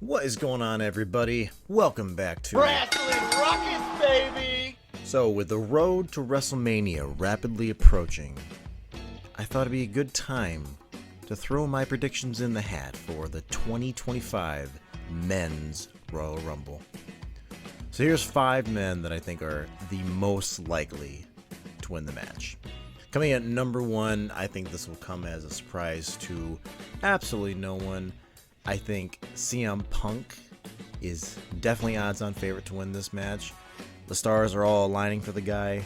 What is going on, everybody? Welcome back to Wrasslin, Wruckus, baby! So, with the road to WrestleMania rapidly approaching, I thought it'd be a good time to throw my predictions in the hat for the 2025 Men's Royal Rumble. So here's 5 men that I think are the most likely to win the match. Coming at number 1, I think this will come as a surprise to absolutely no one. I think CM Punk is definitely odds-on favorite to win this match. The stars are all aligning for the guy,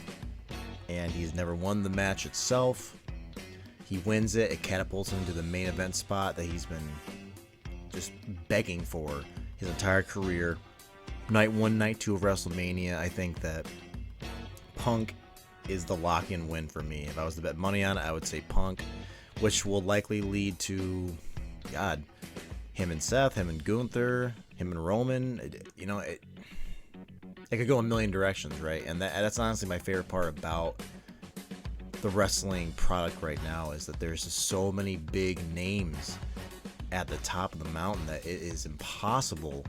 and he's never won the match itself. He wins it, it catapults him to the main event spot that he's been just begging for his entire career. Night 1, Night 2 of WrestleMania, I think that Punk is the lock-in win for me. If I was to bet money on it, I would say Punk, which will likely lead to, him and Seth, him and Gunther, him and Roman. It could go a million directions, right? And that's honestly my favorite part about the wrestling product right now, is that there's just so many big names at the top of the mountain that it is impossible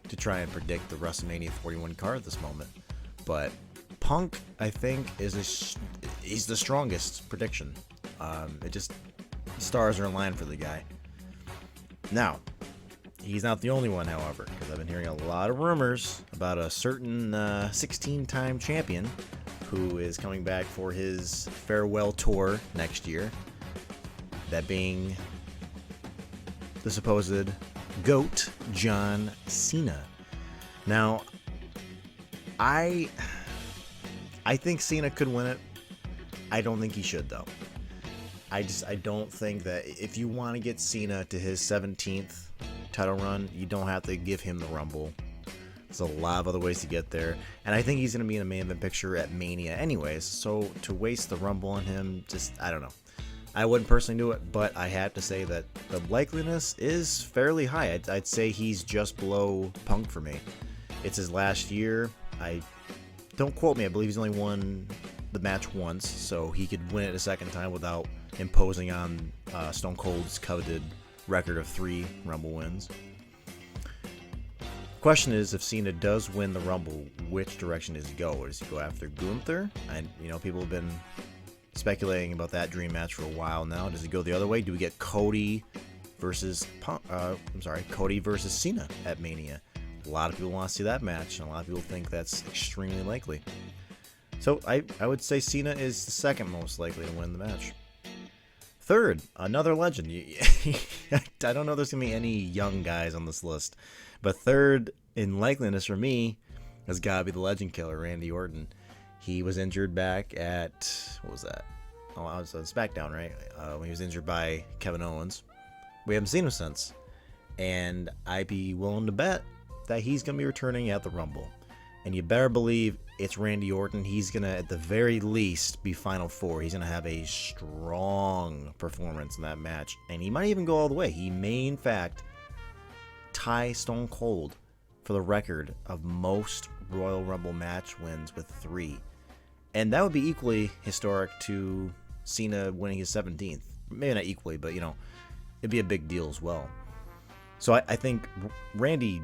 to try and predict the WrestleMania 41 card at this moment. But Punk, I think, he's the strongest prediction. Stars are in line for the guy. Now, he's not the only one, however, because I've been hearing a lot of rumors about a certain 16-time champion who is coming back for his farewell tour next year. That being the supposed GOAT, John Cena. Now, I think Cena could win it. I don't think he should, though. I don't think that if you want to get Cena to his 17th title run, you don't have to give him the Rumble. There's a lot of other ways to get there, and I think he's going to be in a main event picture at Mania anyways, so to waste the Rumble on him, I don't know. I wouldn't personally do it, but I have to say that the likeliness is fairly high. I'd say he's just below Punk for me. It's his last year. Don't quote me, I believe he's only won the match once, so he could win it a second time without imposing on Stone Cold's coveted record of 3 Rumble wins. Question is, if Cena does win the Rumble, which direction does he go? Does he go after Gunther? And people have been speculating about that dream match for a while now. Does he go the other way? Do we get Cody versus Cena at Mania? A lot of people want to see that match, and a lot of people think that's extremely likely. So I would say Cena is the second most likely to win the match. Third, another legend. I don't know if there's going to be any young guys on this list, but third in likeliness for me has got to be the legend killer, Randy Orton. He was injured back at, what was that? Oh, I was on SmackDown, right? When he was injured by Kevin Owens. We haven't seen him since. And I'd be willing to bet that he's going to be returning at the Rumble. And you better believe it's Randy Orton. He's going to, at the very least, be Final 4. He's going to have a strong performance in that match. And he might even go all the way. He may, in fact, tie Stone Cold for the record of most Royal Rumble match wins with 3. And that would be equally historic to Cena winning his 17th. Maybe not equally, but, it'd be a big deal as well. So I think Randy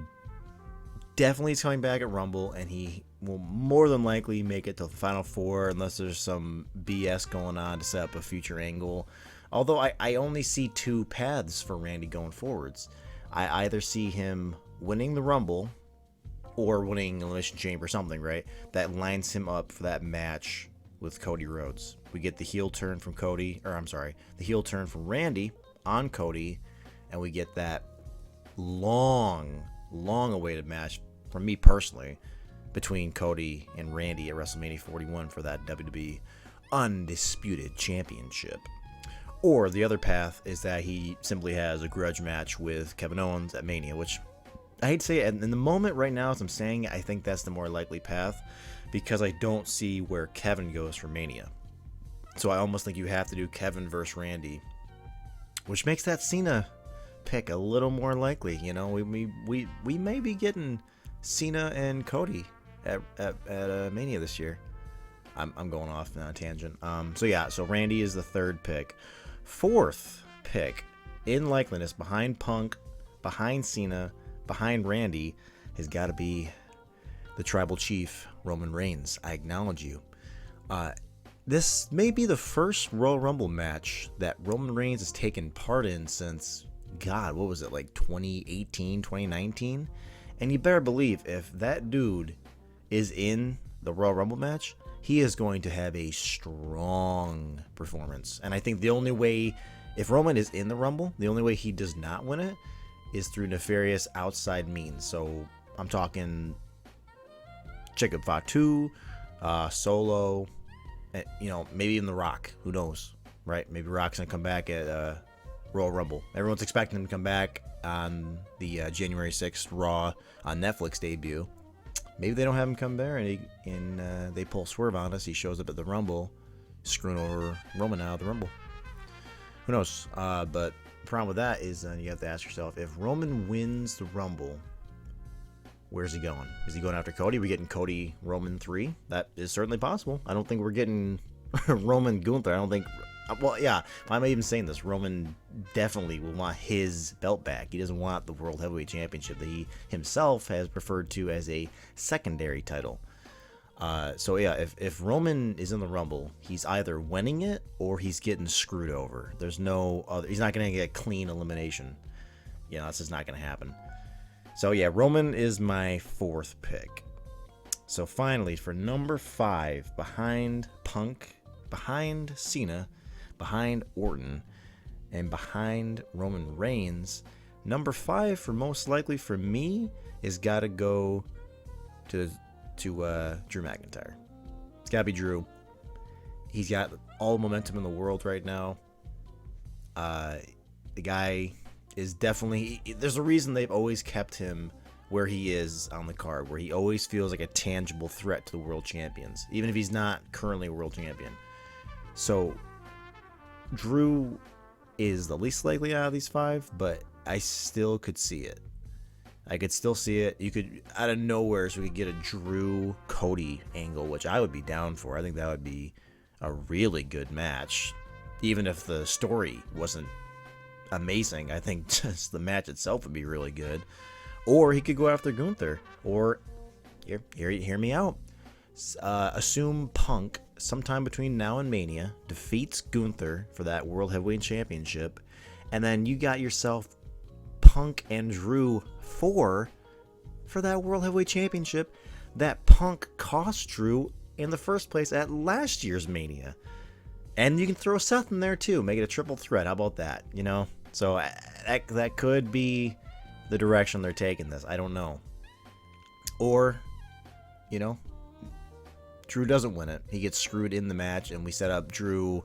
definitely is coming back at Rumble, and he will more than likely make it to the Final 4 unless there's some BS going on to set up a future angle. Although I only see 2 paths for Randy going forwards. I either see him winning the Rumble or winning Elimination Chamber or something, right? That lines him up for that match with Cody Rhodes. We get the heel turn from the heel turn from Randy on Cody, and we get that long awaited match, from me personally, between Cody and Randy at WrestleMania 41 for that WWE Undisputed Championship. Or the other path is that he simply has a grudge match with Kevin Owens at Mania, which I hate to say it, in the moment right now as I'm saying it, I think that's the more likely path, because I don't see where Kevin goes for Mania. So I almost think you have to do Kevin versus Randy, which makes that Cena pick a little more likely. We may be getting Cena and Cody at Mania this year. I'm going off on a tangent. So Randy is the third pick. Fourth pick in likeliness, behind Punk, behind Cena, behind Randy has got to be the Tribal Chief, Roman Reigns. I acknowledge you. This may be the first Royal Rumble match that Roman Reigns has taken part in since, God, what was it, like 2018, 2019? And you better believe if that dude is in the Royal Rumble match, he is going to have a strong performance. And I think the only way, if Roman is in the Rumble, the only way he does not win it is through nefarious outside means. So I'm talking Jacob Fatu, Solo, you know, maybe even The Rock. Who knows, right? Maybe Rock's going to come back at Royal Rumble. Everyone's expecting him to come back on the January 6th Raw on Netflix debut. Maybe they don't have him come there and they pull swerve on us. He shows up at the Rumble, screwing over Roman out of the Rumble. Who knows? But the problem with that is you have to ask yourself, if Roman wins the Rumble, where's he going? Is he going after Cody? Are we getting Cody Roman 3? That is certainly possible. I don't think we're getting Roman Gunther. I don't think... Well, yeah, why am I even saying this? Roman definitely will want his belt back. He doesn't want the World Heavyweight Championship that he himself has referred to as a secondary title. So yeah, if Roman is in the Rumble, he's either winning it or he's getting screwed over. There's no other. He's not going to get clean elimination. You know, that's just not going to happen. So yeah, Roman is my 4th pick. So finally, for number 5, behind Punk, behind Cena, behind Orton, and behind Roman Reigns, number 5 for most likely for me is got to go to Drew McIntyre. It's got to be Drew. He's got all the momentum in the world right now. The guy is definitely... There's a reason they've always kept him where he is on the card, where he always feels like a tangible threat to the world champions, even if he's not currently a world champion. So Drew is the least likely out of these 5, but I still could see it. I could still see it. You could, out of nowhere, so we could get a Drew Cody angle, which I would be down for. I think that would be a really good match, even if the story wasn't amazing. I think just the match itself would be really good. Or he could go after Gunther. Or hear me out. Assume Punk sometime between now and Mania defeats Gunther for that World Heavyweight Championship, and then you got yourself Punk and Drew for that World Heavyweight Championship that Punk cost Drew in the first place at last year's Mania. And you can throw Seth in there too, make it a triple threat. How about that? You know, so that could be the direction they're taking this. I don't know. Or, you know, Drew doesn't win it. He gets screwed in the match, and we set up Drew.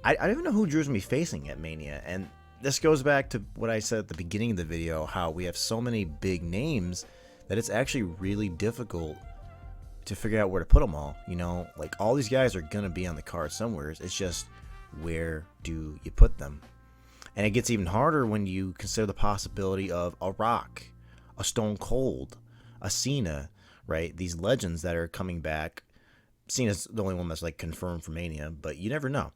I don't even know who Drew's going to be facing at Mania. And this goes back to what I said at the beginning of the video, how we have so many big names that it's actually really difficult to figure out where to put them all. You know, like all these guys are going to be on the card somewhere. It's just, where do you put them? And it gets even harder when you consider the possibility of a Rock, a Stone Cold, a Cena, right? These legends that are coming back. Cena's the only one that's like confirmed for Mania, but you never know.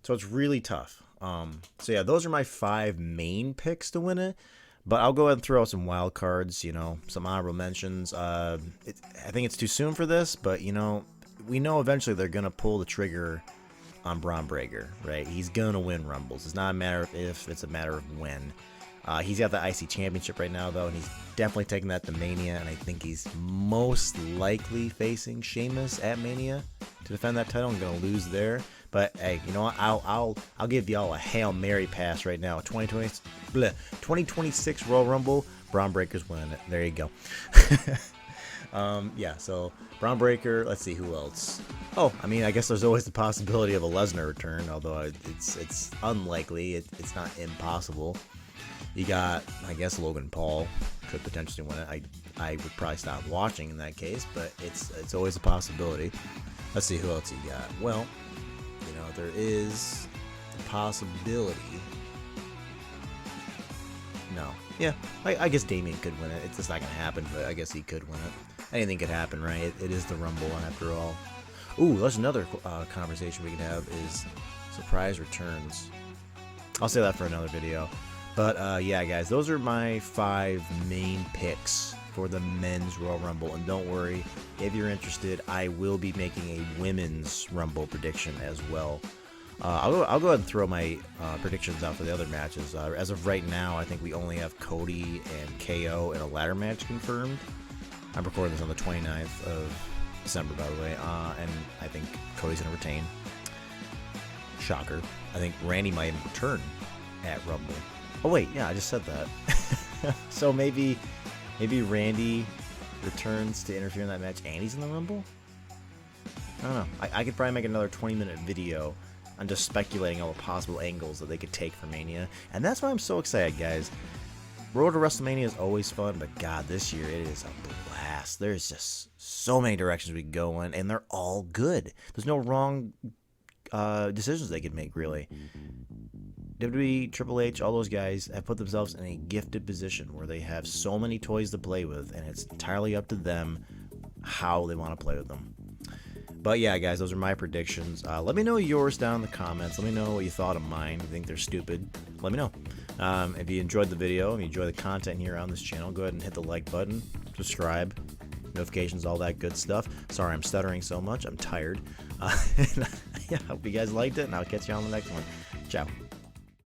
So it's really tough. So yeah, those are my 5 main picks to win it. But I'll go ahead and throw out some wild cards, you know, some honorable mentions. I think it's too soon for this, but, you know, we know eventually they're going to pull the trigger on Braun Breaker, right? He's going to win Rumbles. It's not a matter of if, it's a matter of when. He's got the IC Championship right now, though, and he's definitely taking that to Mania, and I think he's most likely facing Sheamus at Mania to defend that title and going to lose there. But hey, you know what? I'll give y'all a Hail Mary pass right now. 2026 Royal Rumble, Braun Breaker's winning it. There you go. Yeah, so Braun Breaker. Let's see who else. Oh, I mean, I guess there's always the possibility of a Lesnar return, although it's unlikely. It's not impossible. You got, I guess, Logan Paul could potentially win it. I would probably stop watching in that case, but it's always a possibility. Let's see who else you got. Well, you know, there is the possibility. No. Yeah, I guess Damian could win it. It's just not going to happen, but I guess he could win it. Anything could happen, right? It is the Rumble after all. Ooh, that's another conversation we can have is surprise returns. I'll say that for another video. But yeah, guys, those are my 5 main picks for the men's Royal Rumble. And don't worry, if you're interested, I will be making a women's Rumble prediction as well. I'll go ahead and throw my predictions out for the other matches. As of right now, I think we only have Cody and KO in a ladder match confirmed. I'm recording this on the 29th of December, by the way, and I think Cody's going to retain. Shocker. I think Randy might return at Rumble. Oh, wait, yeah, I just said that. So maybe Randy returns to interfere in that match and he's in the Rumble? I don't know. I could probably make another 20-minute video on just speculating all the possible angles that they could take for Mania. And that's why I'm so excited, guys. Road to WrestleMania is always fun, but God, this year it is a blast. There's just so many directions we can go in, and they're all good. There's no wrong decisions they could make, really. WWE, Triple H, all those guys have put themselves in a gifted position where they have so many toys to play with, and it's entirely up to them how they want to play with them. But yeah, guys, those are my predictions. Let me know yours down in the comments. Let me know what you thought of mine. If you think they're stupid, let me know. If you enjoyed the video, if you enjoy the content here on this channel, go ahead and hit the like button, subscribe, notifications, all that good stuff. Sorry I'm stuttering so much. I'm tired. Yeah, I hope you guys liked it, and I'll catch you on the next one. Ciao.